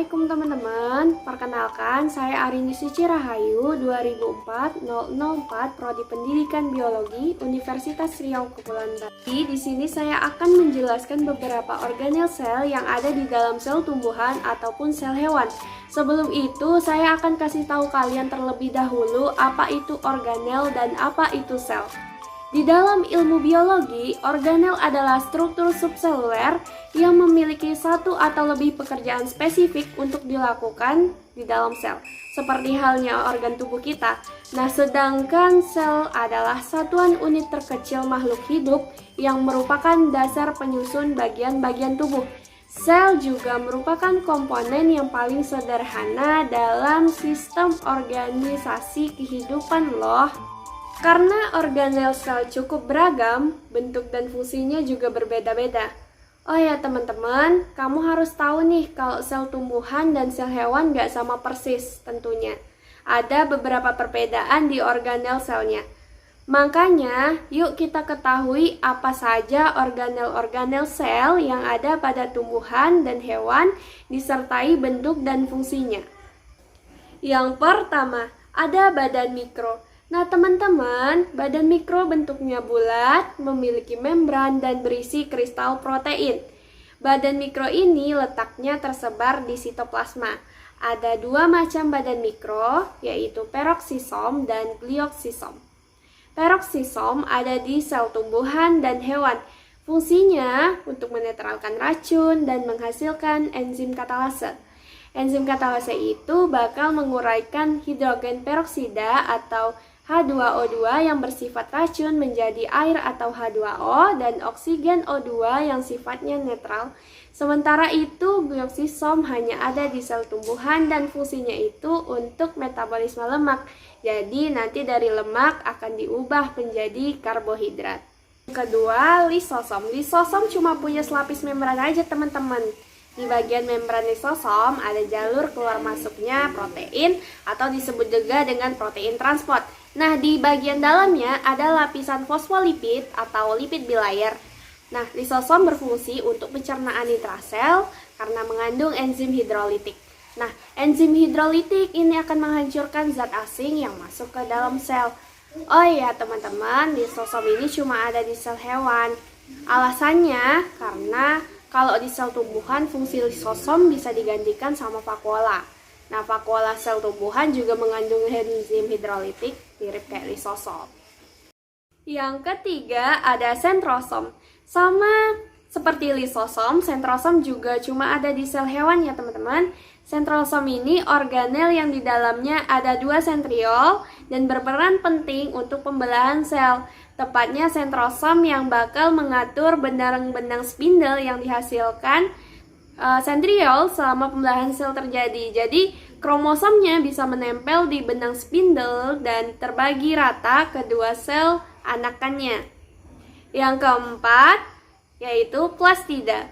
Assalamualaikum teman-teman. Perkenalkan, saya Arini Suci Rahayu, 2004-004, Prodi Pendidikan Biologi, Universitas Riau Kepulauan Bali. Di sini saya akan menjelaskan beberapa organel sel yang ada di dalam sel tumbuhan ataupun sel hewan. Sebelum itu, saya akan kasih tahu kalian terlebih dahulu apa itu organel dan apa itu sel. Di dalam ilmu biologi, organel adalah struktur subseluler yang memiliki satu atau lebih pekerjaan spesifik untuk dilakukan di dalam sel, seperti halnya organ tubuh kita. Nah, sedangkan sel adalah satuan unit terkecil makhluk hidup yang merupakan dasar penyusun bagian-bagian tubuh. Sel juga merupakan komponen yang paling sederhana dalam sistem organisasi kehidupan loh. Karena organel sel cukup beragam, bentuk dan fungsinya juga berbeda-beda. Oh ya teman-teman, kamu harus tahu nih kalau sel tumbuhan dan sel hewan gak sama persis tentunya. Ada beberapa perbedaan di organel selnya. Makanya, yuk kita ketahui apa saja organel-organel sel yang ada pada tumbuhan dan hewan disertai bentuk dan fungsinya. Yang pertama, ada badan mikro. Nah teman-teman, badan mikro bentuknya bulat, memiliki membran dan berisi kristal protein. Badan mikro ini letaknya tersebar di sitoplasma. Ada dua macam badan mikro, yaitu peroksisom dan glioksisom. Peroksisom ada di sel tumbuhan dan hewan. Fungsinya untuk menetralkan racun dan menghasilkan enzim katalase. Enzim katalase itu bakal menguraikan hidrogen peroksida atau H2O2 yang bersifat racun menjadi air atau H2O dan oksigen O2 yang sifatnya netral. Sementara itu, glioksisom hanya ada di sel tumbuhan dan fungsinya itu untuk metabolisme lemak. Jadi nanti dari lemak akan diubah menjadi karbohidrat. Kedua, lisosom. Lisosom cuma punya selapis membran aja teman-teman. Di bagian membran lisosom ada jalur keluar masuknya protein atau disebut juga dengan protein transport. Nah, di bagian dalamnya ada lapisan fosfolipid atau lipid bilayer. Nah, lisosom berfungsi untuk pencernaan nitrasel karena mengandung enzim hidrolitik. Nah, enzim hidrolitik ini akan menghancurkan zat asing yang masuk ke dalam sel. Oh iya teman-teman, lisosom ini cuma ada di sel hewan. Alasannya karena kalau di sel tumbuhan fungsi lisosom bisa digantikan sama vakuola. Nah, vakuola sel tumbuhan juga mengandung enzim hidrolitik mirip kayak lisosom. Yang ketiga ada sentrosom. Sama seperti lisosom, sentrosom juga cuma ada di sel hewan ya teman-teman. Sentrosom ini organel yang di dalamnya ada dua sentriol dan berperan penting untuk pembelahan sel. Tepatnya sentrosom yang bakal mengatur benang-benang spindle yang dihasilkan sentriol selama pembelahan sel terjadi. Jadi kromosomnya bisa menempel di benang spindle dan terbagi rata kedua sel anakannya. Yang keempat yaitu plastida.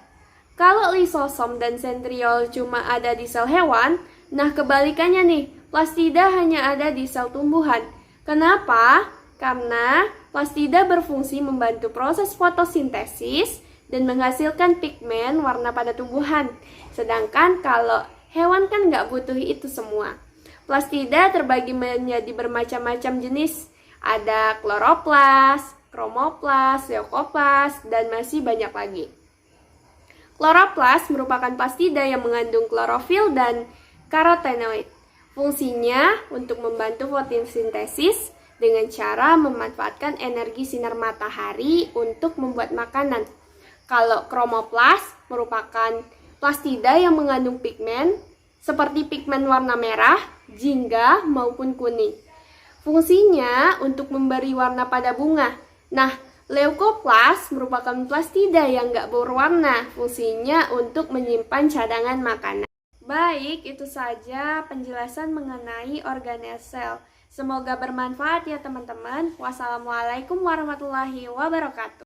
Kalau lisosom dan sentriol cuma ada di sel hewan, nah kebalikannya nih, plastida hanya ada di sel tumbuhan. Kenapa? Karena plastida berfungsi membantu proses fotosintesis dan menghasilkan pigmen warna pada tumbuhan. Sedangkan kalau hewan kan nggak butuh itu semua. Plastida terbagi menjadi bermacam-macam jenis. Ada kloroplas, kromoplas, leukoplas, dan masih banyak lagi. Kloroplas merupakan plastida yang mengandung klorofil dan karotenoid. Fungsinya untuk membantu fotosintesis dengan cara memanfaatkan energi sinar matahari untuk membuat makanan. Kalau kromoplas merupakan plastida yang mengandung pigmen seperti pigmen warna merah, jingga maupun kuning. Fungsinya untuk memberi warna pada bunga. Nah, leukoplas merupakan plastida yang nggak berwarna. Fungsinya untuk menyimpan cadangan makanan. Baik, itu saja penjelasan mengenai organel sel. Semoga bermanfaat ya teman-teman. Wassalamualaikum warahmatullahi wabarakatuh.